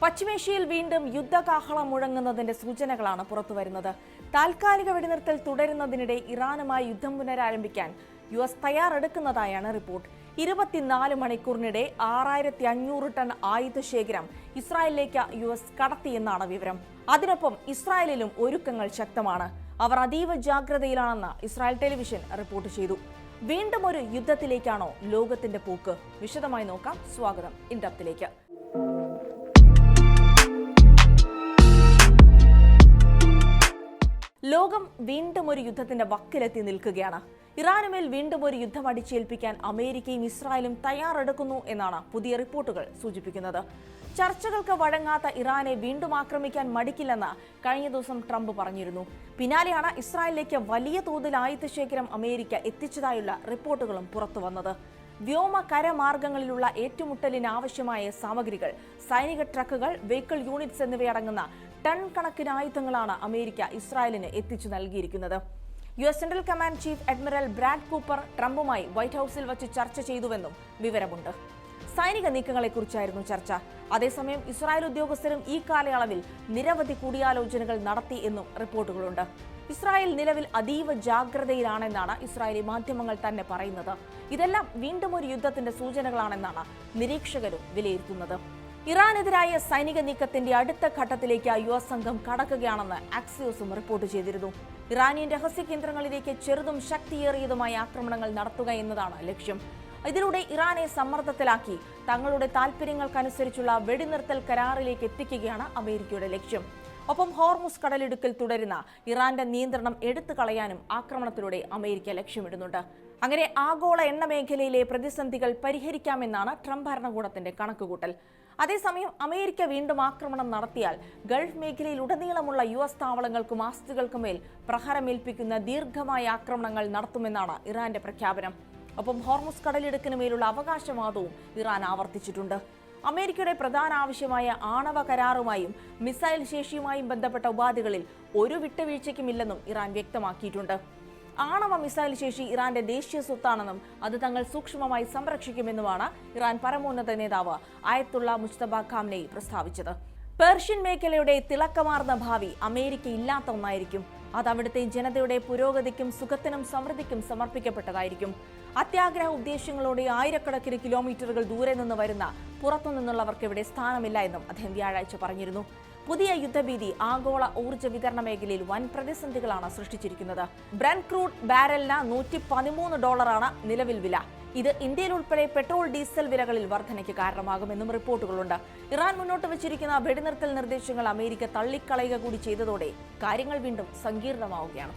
പശ്ചിമേഷ്യയിൽ വീണ്ടും യുദ്ധകാഹളം മുഴങ്ങുന്നതിന്റെ സൂചനകളാണ് പുറത്തുവരുന്നത്. താൽക്കാലിക വെടിനിർത്തൽ തുടരുന്നതിനിടെ ഇറാനുമായി യുദ്ധം പുനരാരംഭിക്കാൻ US തയ്യാറെടുക്കുന്നതായാണ് റിപ്പോർട്ട്. 24 മണിക്കൂറിനിടെ 6500 ടൺ ആയുധശേഖരം ഇസ്രായേലിലേക്ക് US കടത്തിയെന്നാണ് വിവരം. അതിനൊപ്പം ഇസ്രായേലിലും ഒരുക്കങ്ങൾ ശക്തമാണ്. അവർ അതീവ ജാഗ്രതയിലാണെന്ന് ഇസ്രായേൽ ടെലിവിഷൻ റിപ്പോർട്ട് ചെയ്തു. വീണ്ടും ഒരു യുദ്ധത്തിലേക്കാണോ ലോകത്തിന്റെ പോക്ക്? വിശദമായി നോക്കാം. സ്വാഗതം ഇൻഡപ്തിലേക്ക്. ലോകം വീണ്ടും ഒരു യുദ്ധത്തിന്റെ വക്കിലെത്തി നിൽക്കുകയാണ്. ഇറാനുമേൽ വീണ്ടും ഒരു യുദ്ധം അടിച്ചേൽപ്പിക്കാൻ അമേരിക്കയും ഇസ്രായേലും തയ്യാറെടുക്കുന്നു എന്നാണ് പുതിയ റിപ്പോർട്ടുകൾ സൂചിപ്പിക്കുന്നത്. ചർച്ചകൾക്ക് വഴങ്ങാത്ത ഇറാനെ വീണ്ടും ആക്രമിക്കാൻ മടിക്കില്ലെന്ന് കഴിഞ്ഞ ദിവസം ട്രംപ് പറഞ്ഞിരുന്നു. പിന്നാലെയാണ് ഇസ്രായേലിലേക്ക് വലിയ തോതിൽ ആയുധശേഖരം അമേരിക്ക എത്തിച്ചതായുള്ള റിപ്പോർട്ടുകളും പുറത്തുവന്നത്. വ്യോമ കരമാർഗങ്ങളിലുള്ള ഏറ്റുമുട്ടലിന് ആവശ്യമായ സാമഗ്രികൾ, സൈനിക ട്രക്കുകൾ, വെഹിക്കിൾ യൂണിറ്റ്സ് എന്നിവയടങ്ങുന്ന ടൺ കണക്കിന് ആയുധങ്ങളാണ് അമേരിക്ക ഇസ്രായേലിന് എത്തിച്ചു നൽകിയിരിക്കുന്നത്. US central command chief admiral Brad Cooper ട്രംപുമായി വൈറ്റ് ഹൌസിൽ വച്ച് ചർച്ച ചെയ്തുവെന്നും വിവരമുണ്ട്. സൈനിക നീക്കങ്ങളെക്കുറിച്ചായിരുന്നു ചർച്ച. അതേസമയം ഇസ്രായേൽ ഉദ്യോഗസ്ഥരും ഈ കാലയളവിൽ നിരവധി കൂടിയാലോചനകൾ നടത്തി എന്നും റിപ്പോർട്ടുകളുണ്ട്. ഇസ്രായേൽ നിലവിൽ അതീവ ജാഗ്രതയിലാണെന്നാണ് ഇസ്രായേലി മാധ്യമങ്ങൾ തന്നെ പറയുന്നത്. ഇതെല്ലാം വീണ്ടും ഒരു യുദ്ധത്തിന്റെ സൂചനകളാണെന്നാണ് നിരീക്ഷകരും വിലയിരുത്തുന്നത്. ഇറാനെതിരായ സൈനിക നീക്കത്തിന്റെ അടുത്ത ഘട്ടത്തിലേക്ക് US സംഘം കടക്കുകയാണെന്ന് ആക്സിയോസും റിപ്പോർട്ട് ചെയ്തിരുന്നു. ഇറാനിയൻ രഹസ്യ കേന്ദ്രങ്ങളിലേക്ക് ചെറുതും ശക്തിയേറിയതുമായ ആക്രമണങ്ങൾ നടത്തുക എന്നതാണ് ലക്ഷ്യം. ഇതിലൂടെ ഇറാനെ സമ്മർദ്ദത്തിലാക്കി തങ്ങളുടെ താൽപര്യങ്ങൾക്കനുസരിച്ചുള്ള വെടിനിർത്തൽ കരാറിലേക്ക് എത്തിക്കുകയാണ് അമേരിക്കയുടെ ലക്ഷ്യം. ഒപ്പം ഹോർമുസ് കടലിടുക്കിൽ തുടരുന്ന ഇറാന്റെ നിയന്ത്രണം എടുത്തു കളയാനും ആക്രമണത്തിലൂടെ അമേരിക്ക ലക്ഷ്യമിടുന്നുണ്ട്. അങ്ങനെ ആഗോള എണ്ണ മേഖലയിലെ പ്രതിസന്ധികൾ പരിഹരിക്കാമെന്നാണ് ട്രംപ് ഭരണകൂടത്തിന്റെ കണക്കുകൂട്ടൽ. അതേസമയം അമേരിക്ക വീണ്ടും ആക്രമണം നടത്തിയാൽ ഗൾഫ് മേഖലയിൽ ഉടനീളമുള്ള US താവളങ്ങൾക്കും ആസ്തികൾക്കുമേൽ പ്രഹരമേൽപ്പിക്കുന്ന ദീർഘമായ ആക്രമണങ്ങൾ നടത്തുമെന്നാണ് ഇറാന്റെ പ്രഖ്യാപനം. ഒപ്പം ഹോർമുസ് കടലിടുക്കിന് മേലുള്ള അവകാശവാദവും ഇറാൻ ആവർത്തിച്ചിട്ടുണ്ട്. അമേരിക്കയുടെ പ്രധാന ആവശ്യമായ ആണവ കരാറുമായും മിസൈൽ ശേഷിയുമായും ബന്ധപ്പെട്ട ഉപാധികളിൽ ഒരു വിട്ടുവീഴ്ചയ്ക്കുമില്ലെന്നും ഇറാൻ വ്യക്തമാക്കിയിട്ടുണ്ട്. ആണവ മിസൈൽ ശേഷി ഇറാന്റെ ദേശീയ സ്വത്താണെന്നും അത് തങ്ങൾ സൂക്ഷ്മമായി സംരക്ഷിക്കുമെന്നുമാണ് ഇറാൻ പരമോന്നത നേതാവ് ആയത്തുള്ള മുജ്തബ ഖാംനെയി പ്രസ്താവിച്ചത്. പേർഷ്യൻ മേഖലയുടെ തിളക്കമാർന്ന ഭാവി അമേരിക്ക ഇല്ലാത്ത ഒന്നായിരിക്കും. അത് അവിടുത്തെ ജനതയുടെ പുരോഗതിക്കും സുഖത്തിനും സമൃദ്ധിക്കും സമർപ്പിക്കപ്പെട്ടതായിരിക്കും. അത്യാഗ്രഹ ഉദ്ദേശങ്ങളോടെ ആയിരക്കണക്കിന് കിലോമീറ്ററുകൾ ദൂരെ നിന്ന് വരുന്ന പുറത്തുനിന്നുള്ളവർക്ക് ഇവിടെ സ്ഥാനമില്ല എന്നും അദ്ദേഹം വ്യാഴാഴ്ച പറഞ്ഞിരുന്നു. പുതിയ യുദ്ധഭീതി ആഗോള ഊർജ്ജ വിതരണ മേഖലയിൽ വൻ പ്രതിസന്ധികളാണ് സൃഷ്ടിച്ചിരിക്കുന്നത്. ബ്രന്റ് ക്രൂഡ് ബാരലിന് $113 നിലവിൽ വില. ഇത് ഇന്ത്യയിൽ ഉൾപ്പെടെ പെട്രോൾ, ഡീസൽ വിലകളിൽ വർധനയ്ക്ക് കാരണമാകുമെന്നും റിപ്പോർട്ടുകളുണ്ട്. ഇറാൻ മുന്നോട്ട് വച്ചിരിക്കുന്ന വെടിനിർത്തൽ നിർദ്ദേശങ്ങൾ അമേരിക്ക തള്ളിക്കളയുക കൂടി ചെയ്തതോടെ കാര്യങ്ങൾ വീണ്ടും സങ്കീർണമാവുകയാണ്.